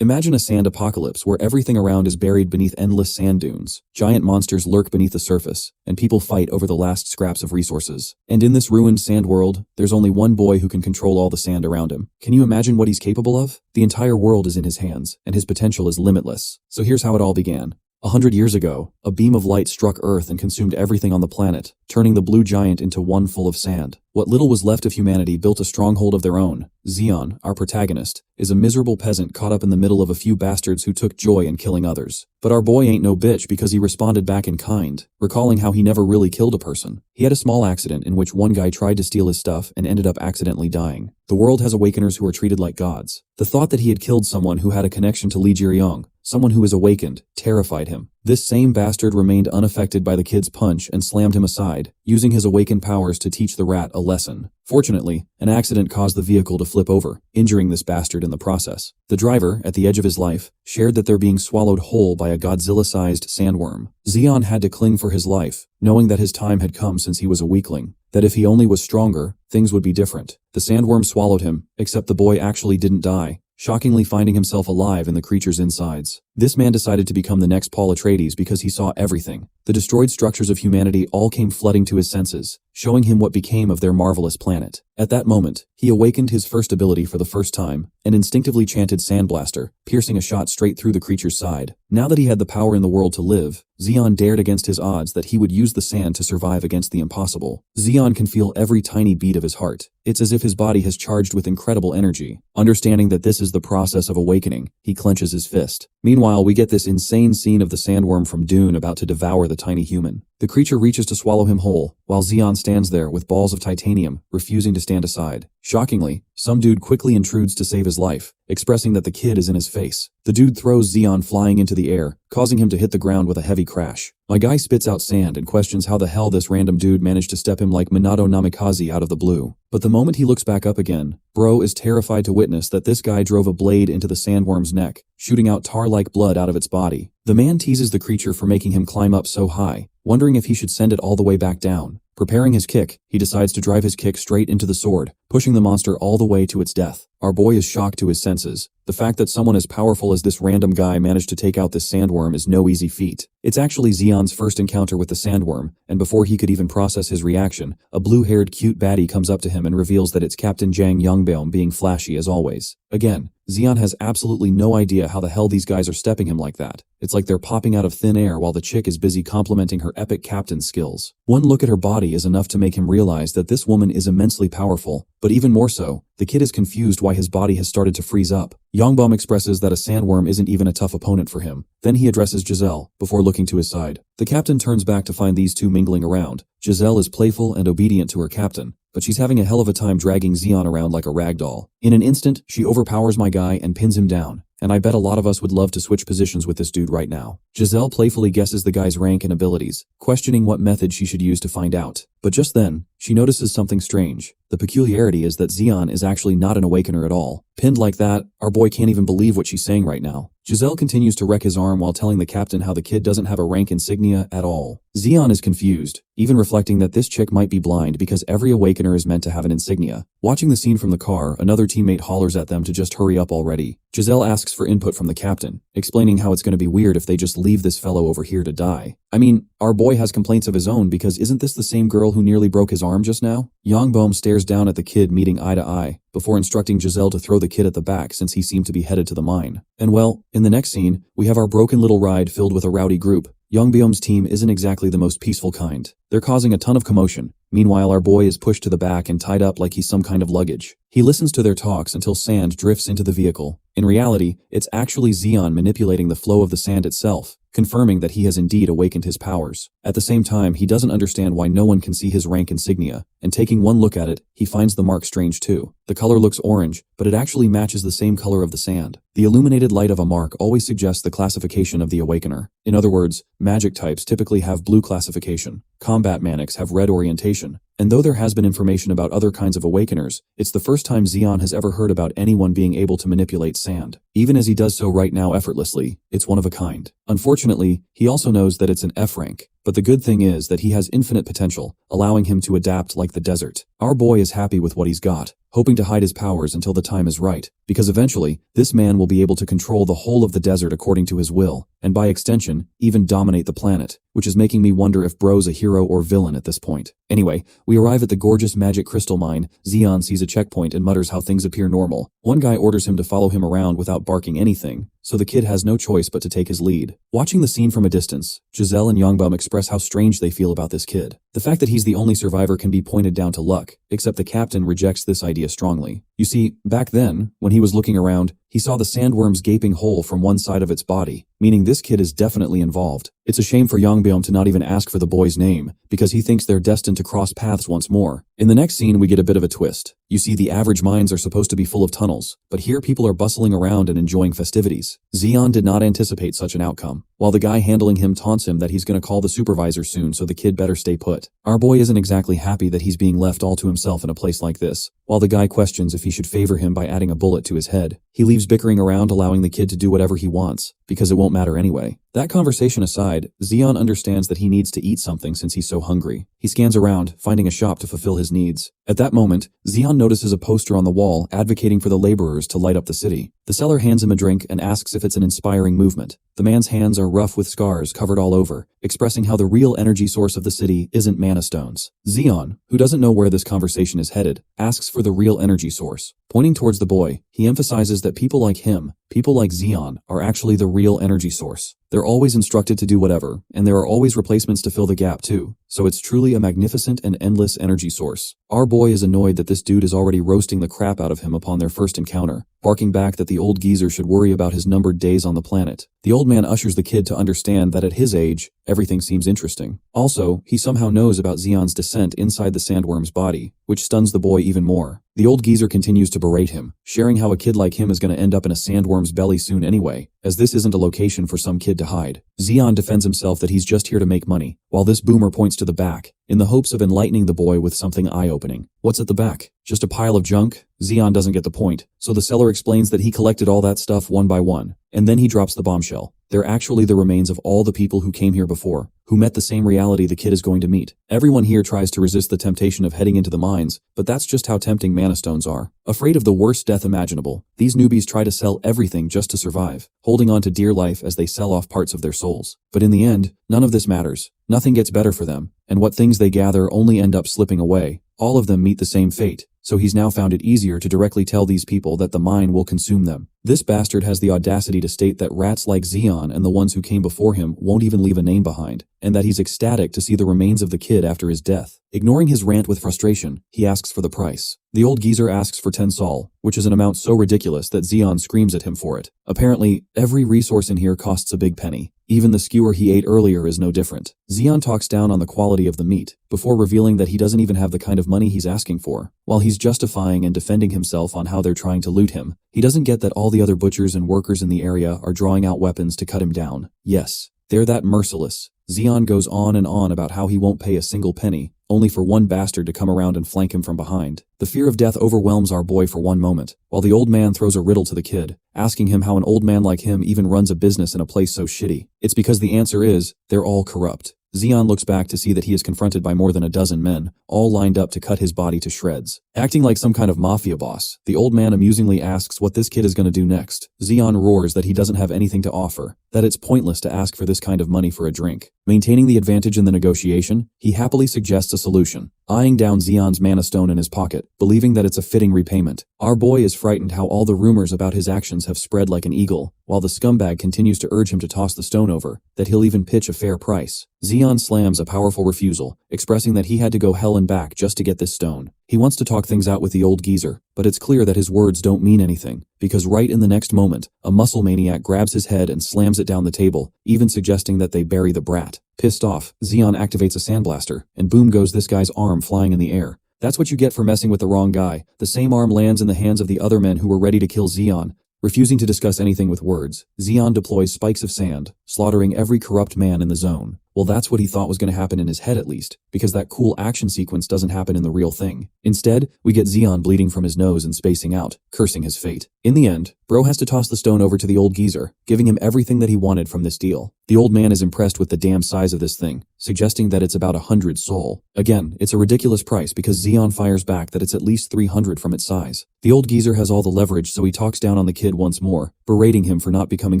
Imagine a sand apocalypse where everything around is buried beneath endless sand dunes. Giant monsters lurk beneath the surface, and people fight over the last scraps of resources. And in this ruined sand world, there's only one boy who can control all the sand around him. Can you imagine what he's capable of? The entire world is in his hands, and his potential is limitless. So here's how it all began. 100 years ago, a beam of light struck Earth and consumed everything on the planet, turning the blue giant into one full of sand. What little was left of humanity built a stronghold of their own. Xion, our protagonist, is a miserable peasant caught up in the middle of a few bastards who took joy in killing others. But our boy ain't no bitch because he responded back in kind, recalling how he never really killed a person. He had a small accident in which one guy tried to steal his stuff and ended up accidentally dying. The world has awakeners who are treated like gods. The thought that he had killed someone who had a connection to Li Jiryong, someone who is awakened, terrified him. This same bastard remained unaffected by the kid's punch and slammed him aside, using his awakened powers to teach the rat a lesson. Fortunately, an accident caused the vehicle to flip over, injuring this bastard in the process. The driver, at the edge of his life, shared that they're being swallowed whole by a Godzilla-sized sandworm. Xion had to cling for his life, knowing that his time had come since he was a weakling, that if he only was stronger, things would be different. The sandworm swallowed him, except the boy actually didn't die, shockingly finding himself alive in the creature's insides. This man decided to become the next Paul Atreides because he saw everything. The destroyed structures of humanity all came flooding to his senses, showing him what became of their marvelous planet. At that moment, he awakened his first ability for the first time, and instinctively chanted Sandblaster, piercing a shot straight through the creature's side. Now that he had the power in the world to live, Xion dared against his odds that he would use the sand to survive against the impossible. Xion can feel every tiny beat of his heart. It's as if his body has charged with incredible energy. Understanding that this is the process of awakening, he clenches his fist. Meanwhile, we get this insane scene of the sandworm from Dune about to devour the tiny human. The creature reaches to swallow him whole, while Xion stands there with balls of titanium, refusing to stand aside. Shockingly, some dude quickly intrudes to save his life, expressing that the kid is in his face. The dude throws Xion flying into the air, causing him to hit the ground with a heavy crash. My guy spits out sand and questions how the hell this random dude managed to step him like Minato Namikaze out of the blue. But the moment he looks back up again, Bro is terrified to witness that this guy drove a blade into the sandworm's neck, shooting out tar-like blood out of its body. The man teases the creature for making him climb up so high, wondering if he should send it all the way back down. Preparing his kick, he decides to drive his kick straight into the sword, pushing the monster all the way to its death. Our boy is shocked to his senses. The fact that someone as powerful as this random guy managed to take out this sandworm is no easy feat. It's actually Xion's first encounter with the sandworm, and before he could even process his reaction, a blue-haired cute baddie comes up to him and reveals that it's Captain Jang Yongbaum being flashy as always. Again, Xion has absolutely no idea how the hell these guys are stepping him like that. It's like they're popping out of thin air while the chick is busy complimenting her epic captain skills. One look at her body is enough to make him realize that this woman is immensely powerful, but even more so, the kid is confused why his body has started to freeze up. Yongbaum expresses that a sandworm isn't even a tough opponent for him. Then he addresses Giselle, before looking to his side. The captain turns back to find these two mingling around. Giselle is playful and obedient to her captain, but she's having a hell of a time dragging Xion around like a rag doll. In an instant, she overpowers my guy and pins him down. And I bet a lot of us would love to switch positions with this dude right now. Giselle playfully guesses the guy's rank and abilities, questioning what method she should use to find out. But just then, she notices something strange. The peculiarity is that Xion is actually not an awakener at all. Pinned like that, our boy can't even believe what she's saying right now. Giselle continues to wreck his arm while telling the captain how the kid doesn't have a rank insignia at all. Xion is confused, even reflecting that this chick might be blind because every awakener is meant to have an insignia. Watching the scene from the car, another teammate hollers at them to just hurry up already. Giselle asks for input from the captain, explaining how it's going to be weird if they just leave this fellow over here to die. I mean, our boy has complaints of his own because isn't this the same girl who nearly broke his arm just now? Yongbaum stares down at the kid meeting eye to eye, before instructing Giselle to throw the kid at the back since he seemed to be headed to the mine. And well, in the next scene, we have our broken little ride filled with a rowdy group. Yongbaum's team isn't exactly the most peaceful kind. They're causing a ton of commotion. Meanwhile, our boy is pushed to the back and tied up like he's some kind of luggage. He listens to their talks until sand drifts into the vehicle. In reality, it's actually Xion manipulating the flow of the sand itself, confirming that he has indeed awakened his powers. At the same time, he doesn't understand why no one can see his rank insignia, and taking one look at it, he finds the mark strange too. The color looks orange, but it actually matches the same color of the sand. The illuminated light of a mark always suggests the classification of the awakener. In other words, magic types typically have blue classification, combat manics have red orientation, and though there has been information about other kinds of awakeners, it's the first time Xion has ever heard about anyone being able to manipulate sand. Even as he does so right now effortlessly, it's one of a kind. Unfortunately, he also knows that it's an F rank, but the good thing is that he has infinite potential, allowing him to adapt like the desert. Our boy is happy with what he's got, hoping to hide his powers until the time is right, because eventually, this man will be able to control the whole of the desert according to his will, and by extension, even dominate the planet, which is making me wonder if bro's a hero or villain at this point. Anyway, we arrive at the gorgeous magic crystal mine. Zeon sees a checkpoint and mutters how things appear normal. One guy orders him to follow him around without barking anything, so the kid has no choice but to take his lead. Watching the scene from a distance, Giselle and Yongbum express how strange they feel about this kid. The fact that he's the only survivor can be pointed down to luck, except the captain rejects this idea strongly. You see, back then, when he was looking around, he saw the sandworm's gaping hole from one side of its body, meaning this kid is definitely involved. It's a shame for Yongbum to not even ask for the boy's name, because he thinks they're destined to cross paths once more. In the next scene, we get a bit of a twist. You see, the average mines are supposed to be full of tunnels, but here people are bustling around and enjoying festivities. Zeon did not anticipate such an outcome, while the guy handling him taunts him that he's gonna call the supervisor soon, so the kid better stay put. Our boy isn't exactly happy that he's being left all to himself in a place like this. While the guy questions if he should favor him by adding a bullet to his head, he leaves bickering around, allowing the kid to do whatever he wants, because it won't matter anyway. That conversation aside, Zeon understands that he needs to eat something since he's so hungry. He scans around, finding a shop to fulfill his needs. At that moment, Zeon notices a poster on the wall advocating for the laborers to light up the city. The seller hands him a drink and asks if it's an inspiring movement. The man's hands are rough with scars covered all over, expressing how the real energy source of the city isn't mana stones. Zeon, who doesn't know where this conversation is headed, asks for the real energy source. Pointing towards the boy, he emphasizes that people like him, people like Zeon, are actually the real energy source. They're always instructed to do whatever, and there are always replacements to fill the gap too, so it's truly a magnificent and endless energy source. Our boy is annoyed that this dude is already roasting the crap out of him upon their first encounter, barking back that the old geezer should worry about his numbered days on the planet. The old man ushers the kid to understand that at his age, everything seems interesting. Also, he somehow knows about Zeon's descent inside the sandworm's body, which stuns the boy even more. The old geezer continues to berate him, sharing how a kid like him is going to end up in a sandworm's belly soon anyway, as this isn't a location for some kid to hide. Zeon defends himself that he's just here to make money, while this boomer points to the back, in the hopes of enlightening the boy with something eye-opening. What's at the back? Just a pile of junk? Zeon doesn't get the point, so the seller explains that he collected all that stuff one by one, and then he drops the bombshell. They're actually the remains of all the people who came here before, who met the same reality the kid is going to meet. Everyone here tries to resist the temptation of heading into the mines, but that's just how tempting mana stones are. Afraid of the worst death imaginable, these newbies try to sell everything just to survive, holding on to dear life as they sell off parts of their souls. But in the end, none of this matters. Nothing gets better for them, and what things they gather only end up slipping away. All of them meet the same fate, so he's now found it easier to directly tell these people that the mine will consume them. This bastard has the audacity to state that rats like Zeon and the ones who came before him won't even leave a name behind, and that he's ecstatic to see the remains of the kid after his death. Ignoring his rant with frustration, he asks for the price. The old geezer asks for 10 sol, which is an amount so ridiculous that Zeon screams at him for it. Apparently, every resource in here costs a big penny. Even the skewer he ate earlier is no different. Zeon talks down on the quality of the meat, before revealing that he doesn't even have the kind of money he's asking for. While he's justifying and defending himself on how they're trying to loot him, he doesn't get that all the other butchers and workers in the area are drawing out weapons to cut him down. Yes, they're that merciless. Zeon goes on and on about how he won't pay a single penny, only for one bastard to come around and flank him from behind. The fear of death overwhelms our boy for one moment, while the old man throws a riddle to the kid, asking him how an old man like him even runs a business in a place so shitty. It's because the answer is, they're all corrupt. Zeon looks back to see that he is confronted by more than a dozen men, all lined up to cut his body to shreds. Acting like some kind of mafia boss, the old man amusingly asks what this kid is going to do next. Zeon roars that he doesn't have anything to offer, that it's pointless to ask for this kind of money for a drink. Maintaining the advantage in the negotiation, he happily suggests a solution, eyeing down Zeon's mana stone in his pocket, believing that it's a fitting repayment. Our boy is frightened how all the rumors about his actions have spread like an eagle, while the scumbag continues to urge him to toss the stone over, that he'll even pitch a fair price. Zeon slams a powerful refusal, expressing that he had to go hell and back just to get this stone. He wants to talk things out with the old geezer, but it's clear that his words don't mean anything, because right in the next moment, a muscle maniac grabs his head and slams it down the table, even suggesting that they bury the brat. Pissed off, Zeon activates a sandblaster, and boom goes this guy's arm flying in the air. That's what you get for messing with the wrong guy. The same arm lands in the hands of the other men who were ready to kill Zeon. Refusing to discuss anything with words, Zeon deploys spikes of sand, slaughtering every corrupt man in the zone. Well, that's what he thought was going to happen in his head at least, because that cool action sequence doesn't happen in the real thing. Instead, we get Zeon bleeding from his nose and spacing out, cursing his fate. In the end, Bro has to toss the stone over to the old geezer, giving him everything that he wanted from this deal. The old man is impressed with the damn size of this thing, suggesting that it's about 100 sol. Again, it's a ridiculous price because Zeon fires back that it's at least 300 from its size. The old geezer has all the leverage, so he talks down on the kid once more, berating him for not becoming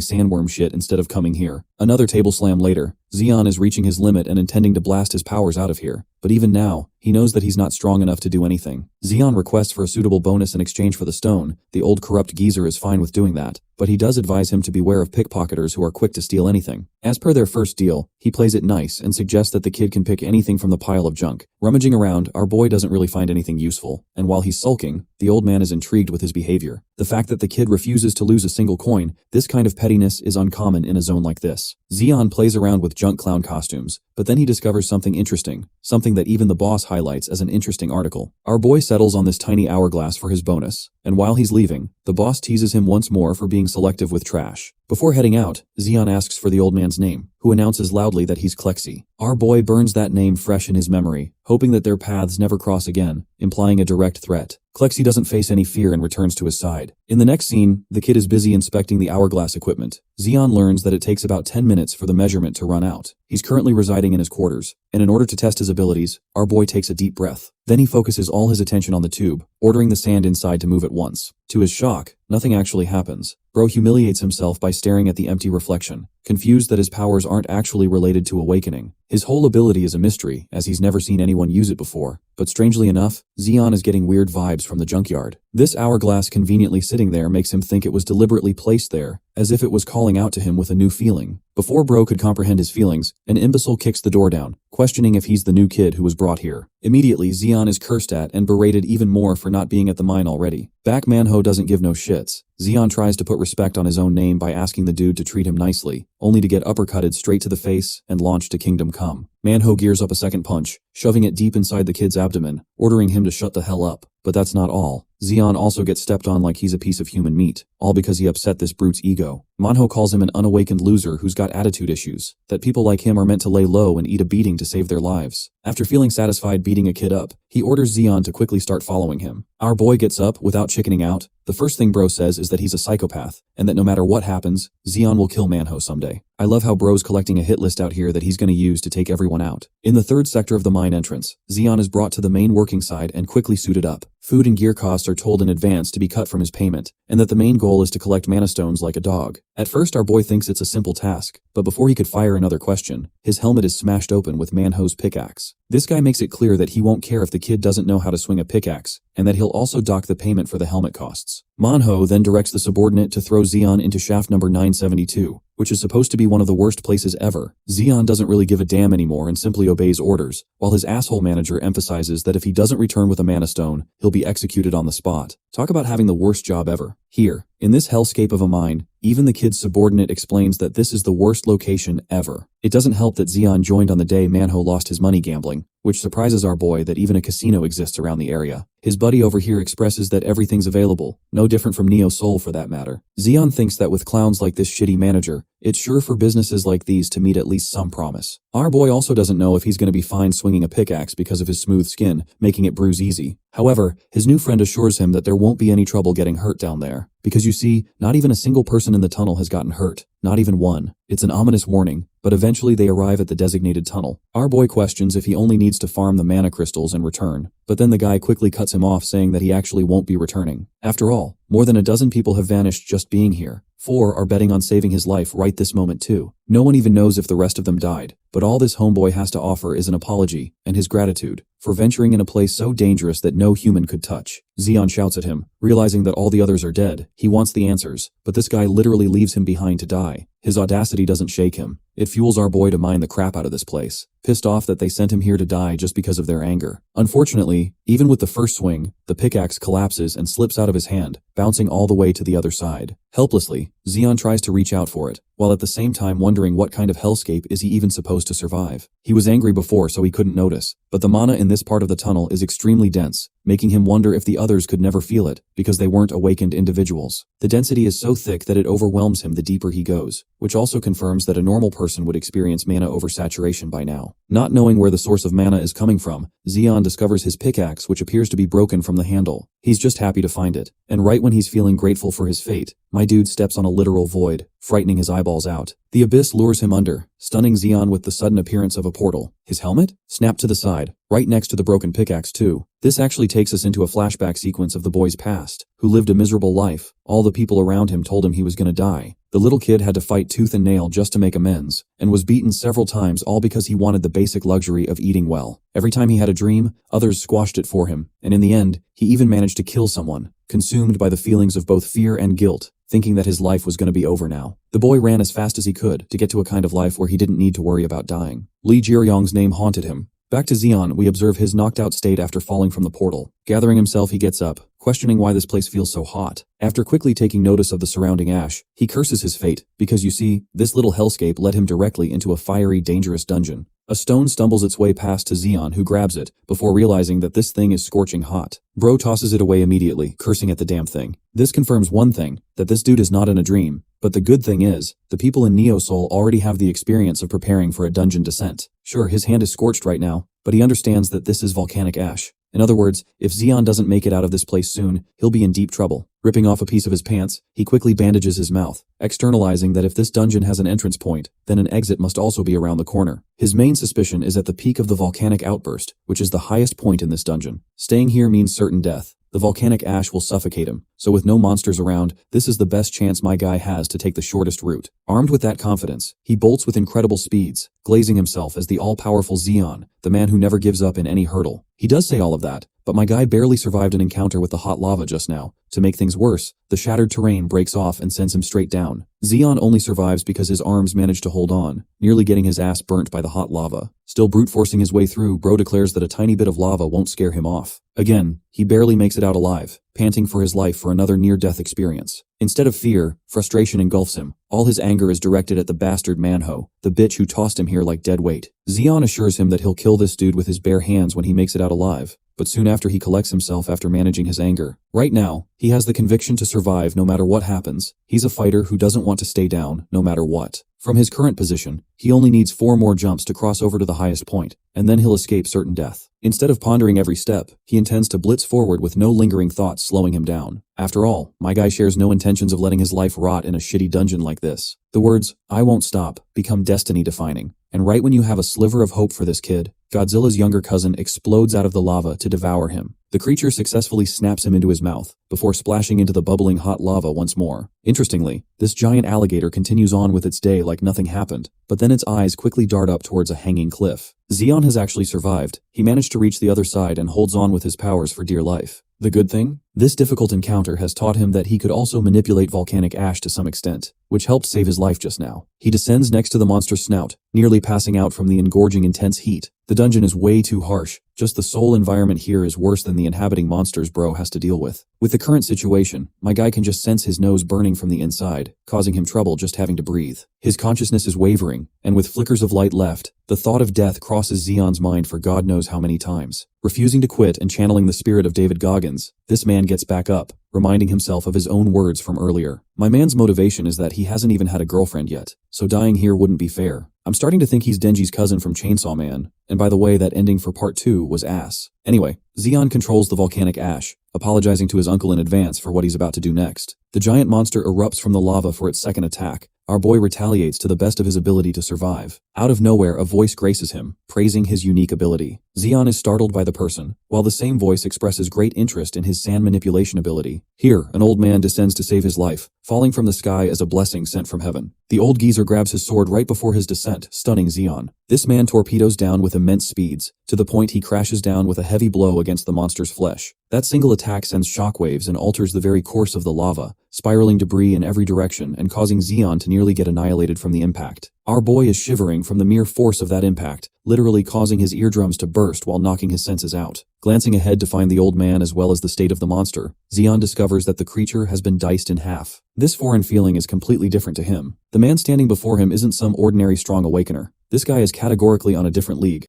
sandworm shit instead of coming here. Another table slam later, Zeon is reaching his limit and intending to blast his powers out of here. But even now, he knows that he's not strong enough to do anything. Zeon requests for a suitable bonus in exchange for the stone. The old corrupt geezer is fine with doing that, but he does advise him to beware of pickpocketers who are quick to steal anything. As per their first deal, he plays it nice and suggests that the kid can pick anything from the pile of junk. Rummaging around, our boy doesn't really find anything useful, and while he's sulking, the old man is intrigued with his behavior. The fact that the kid refuses to lose a single coin, this kind of pettiness is uncommon in a zone like this. Zeon plays around with junk clown costumes, but then he discovers something interesting, something that even the boss highlights as an interesting article. Our boy settles on this tiny hourglass for his bonus, and while he's leaving, the boss teases him once more for being selective with trash. Before heading out, Zeon asks for the old man's name, who announces loudly that he's Klexi. Our boy burns that name fresh in his memory, hoping that their paths never cross again, implying a direct threat. Klexi doesn't face any fear and returns to his side. In the next scene, the kid is busy inspecting the hourglass equipment. Zeon learns that it takes about 10 minutes for the measurement to run out. He's currently residing in his quarters, and in order to test his abilities, our boy takes a deep breath. Then he focuses all his attention on the tube, ordering the sand inside to move at once. To his shock, nothing actually happens. Bro humiliates himself by staring at the empty reflection, confused that his powers aren't actually related to awakening. His whole ability is a mystery, as he's never seen anyone use it before. But strangely enough, Zeon is getting weird vibes from the junkyard. This hourglass conveniently sitting there makes him think it was deliberately placed there, as if it was calling out to him with a new feeling. Before Bro could comprehend his feelings, an imbecile kicks the door down, questioning if he's the new kid who was brought here. Immediately, Zeon is cursed at and berated even more for not being at the mine already. Back Manhwa doesn't give no shits. Zeon tries to put respect on his own name by asking the dude to treat him nicely, only to get uppercutted straight to the face and launched to Kingdom Come. Manhwa gears up a second punch, shoving it deep inside the kid's abdomen, ordering him to shut the hell up. But that's not all. Zeon also gets stepped on like he's a piece of human meat, all because he upset this brute's ego. Manhwa calls him an unawakened loser who's got attitude issues, that people like him are meant to lay low and eat a beating to save their lives. After feeling satisfied beating a kid up, he orders Zeon to quickly start following him. Our boy gets up without chickening out. The first thing Bro says is that he's a psychopath, and that no matter what happens, Zeon will kill Manhwa someday. I love how Bro's collecting a hit list out here that he's gonna use to take everyone out. In the third sector of the mine entrance, Zeon is brought to the main working side and quickly suited up. Food and gear costs are told in advance to be cut from his payment, and that the main goal is to collect mana stones like a dog. At first our boy thinks it's a simple task, but before he could fire another question, his helmet is smashed open with Manhwa's pickaxe. This guy makes it clear that he won't care if the kid doesn't know how to swing a pickaxe, and that he'll also dock the payment for the helmet costs. Manhwa then directs the subordinate to throw Zeon into shaft number 972, which is supposed to be one of the worst places ever. Zeon doesn't really give a damn anymore and simply obeys orders, while his asshole manager emphasizes that if he doesn't return with a mana stone, he'll be executed on the spot. Talk about having the worst job ever. Here, in this hellscape of a mine, even the kid's subordinate explains that this is the worst location ever. It doesn't help that Zeon joined on the day Manhwa lost his money gambling, which surprises our boy that even a casino exists around the area. His buddy over here expresses that everything's available, no different from Neo Soul for that matter. Zeon thinks that with clowns like this shitty manager, it's sure for businesses like these to meet at least some promise. Our boy also doesn't know if he's going to be fine swinging a pickaxe because of his smooth skin, making it bruise easy. However, his new friend assures him that there won't be any trouble getting hurt down there. Because you see, not even a single person in the tunnel has gotten hurt. Not even one. It's an ominous warning, but eventually they arrive at the designated tunnel. Our boy questions if he only needs to farm the mana crystals and return, but then the guy quickly cuts him off saying that he actually won't be returning. After all, more than a dozen people have vanished just being here. 4 are betting on saving his life right this moment too. No one even knows if the rest of them died, but all this homeboy has to offer is an apology and his gratitude for venturing in a place so dangerous that no human could touch. Zeon shouts at him, realizing that all the others are dead. He wants the answers, but this guy literally leaves him behind to die. His audacity doesn't shake him. It fuels our boy to mine the crap out of this place, pissed off that they sent him here to die just because of their anger. Unfortunately, even with the first swing, the pickaxe collapses and slips out of his hand, bouncing all the way to the other side. Helplessly, Zeon tries to reach out for it, while at the same time wondering what kind of hellscape is he even supposed to survive. He was angry before so he couldn't notice, but the mana in this part of the tunnel is extremely dense, making him wonder if the others could never feel it, because they weren't awakened individuals. The density is so thick that it overwhelms him the deeper he goes, which also confirms that a normal person person would experience mana oversaturation by now. Not knowing where the source of mana is coming from, Zeon discovers his pickaxe, which appears to be broken from the handle. He's just happy to find it. And right when he's feeling grateful for his fate, my dude steps on a literal void, frightening his eyeballs out. The abyss lures him under, stunning Zeon with the sudden appearance of a portal. His helmet? Snapped to the side, right next to the broken pickaxe too. This actually takes us into a flashback sequence of the boy's past, who lived a miserable life. All the people around him told him he was gonna die. The little kid had to fight tooth and nail just to make amends, and was beaten several times, all because he wanted the basic luxury of eating well. Every time he had a dream, others squashed it for him, and in the end, he even managed to kill someone, consumed by the feelings of both fear and guilt, thinking that his life was going to be over now. The boy ran as fast as he could to get to a kind of life where he didn't need to worry about dying. Li Jiryong's name haunted him. Back to Zeon, we observe his knocked out state after falling from the portal. Gathering himself, he gets up, questioning why this place feels so hot. After quickly taking notice of the surrounding ash, he curses his fate, because you see, this little hellscape led him directly into a fiery, dangerous dungeon. A stone stumbles its way past to Zeon, who grabs it, before realizing that this thing is scorching hot. Bro tosses it away immediately, cursing at the damn thing. This confirms one thing, that this dude is not in a dream. But the good thing is, the people in Neo Soul already have the experience of preparing for a dungeon descent. Sure, his hand is scorched right now, but he understands that this is volcanic ash. In other words, if Zeon doesn't make it out of this place soon, he'll be in deep trouble. Ripping off a piece of his pants, he quickly bandages his mouth, externalizing that if this dungeon has an entrance point, then an exit must also be around the corner. His main suspicion is at the peak of the volcanic outburst, which is the highest point in this dungeon. Staying here means certain death. The volcanic ash will suffocate him, so with no monsters around, this is the best chance my guy has to take the shortest route. Armed with that confidence, he bolts with incredible speeds, glazing himself as the all-powerful Zeon, the man who never gives up in any hurdle. He does say all of that, but my guy barely survived an encounter with the hot lava just now. To make things worse, the shattered terrain breaks off and sends him straight down. Zeon only survives because his arms managed to hold on, nearly getting his ass burnt by the hot lava. Still brute forcing his way through, bro declares that a tiny bit of lava won't scare him off. Again, he barely makes it out alive, panting for his life for another near-death experience. Instead of fear, frustration engulfs him. All his anger is directed at the bastard Manhwa, the bitch who tossed him here like dead weight. Zeon assures him that he'll kill this dude with his bare hands when he makes it out alive, but soon after he collects himself after managing his anger. Right now, he has the conviction to survive no matter what happens. He's a fighter who doesn't want to stay down, no matter what. From his current position, he only needs 4 more jumps to cross over to the highest point, and then he'll escape certain death. Instead of pondering every step, he intends to blitz forward with no lingering thoughts slowing him down. After all, my guy shares no intentions of letting his life rot in a shitty dungeon like this. The words, "I won't stop," become destiny-defining. And right when you have a sliver of hope for this kid, Godzilla's younger cousin explodes out of the lava to devour him. The creature successfully snaps him into his mouth, before splashing into the bubbling hot lava once more. Interestingly, this giant alligator continues on with its day like nothing happened, but then its eyes quickly dart up towards a hanging cliff. Zeon has actually survived. He managed to reach the other side and holds on with his powers for dear life. The good thing? This difficult encounter has taught him that he could also manipulate volcanic ash to some extent, which helped save his life just now. He descends next to the monster's snout, nearly passing out from the engorging intense heat. The dungeon is way too harsh. Just the soul environment here is worse than the inhabiting monsters bro has to deal with. With the current situation, my guy can just sense his nose burning from the inside, causing him trouble just having to breathe. His consciousness is wavering, and with flickers of light left, the thought of death crosses Zeon's mind for God knows how many times. Refusing to quit and channeling the spirit of David Goggins, this man gets back up, reminding himself of his own words from earlier. My man's motivation is that he hasn't even had a girlfriend yet, so dying here wouldn't be fair. I'm starting to think he's Denji's cousin from Chainsaw Man, and by the way, that ending for part 2 was ass. Anyway, Zeon controls the volcanic ash, apologizing to his uncle in advance for what he's about to do next. The giant monster erupts from the lava for its second attack. Our boy retaliates to the best of his ability to survive. Out of nowhere, a voice graces him, praising his unique ability. Zeon is startled by the person, while the same voice expresses great interest in his sand manipulation ability. Here, an old man descends to save his life, falling from the sky as a blessing sent from heaven. The old geezer grabs his sword right before his descent, stunning Zeon. This man torpedoes down with immense speeds, to the point he crashes down with a heavy blow against the monster's flesh. That single attack sends shockwaves and alters the very course of the lava, spiraling debris in every direction and causing Zeon to nearly get annihilated from the impact. Our boy is shivering from the mere force of that impact, literally causing his eardrums to burst while knocking his senses out. Glancing ahead to find the old man as well as the state of the monster, Zeon discovers that the creature has been diced in half. This foreign feeling is completely different to him. The man standing before him isn't some ordinary strong awakener. This guy is categorically on a different league.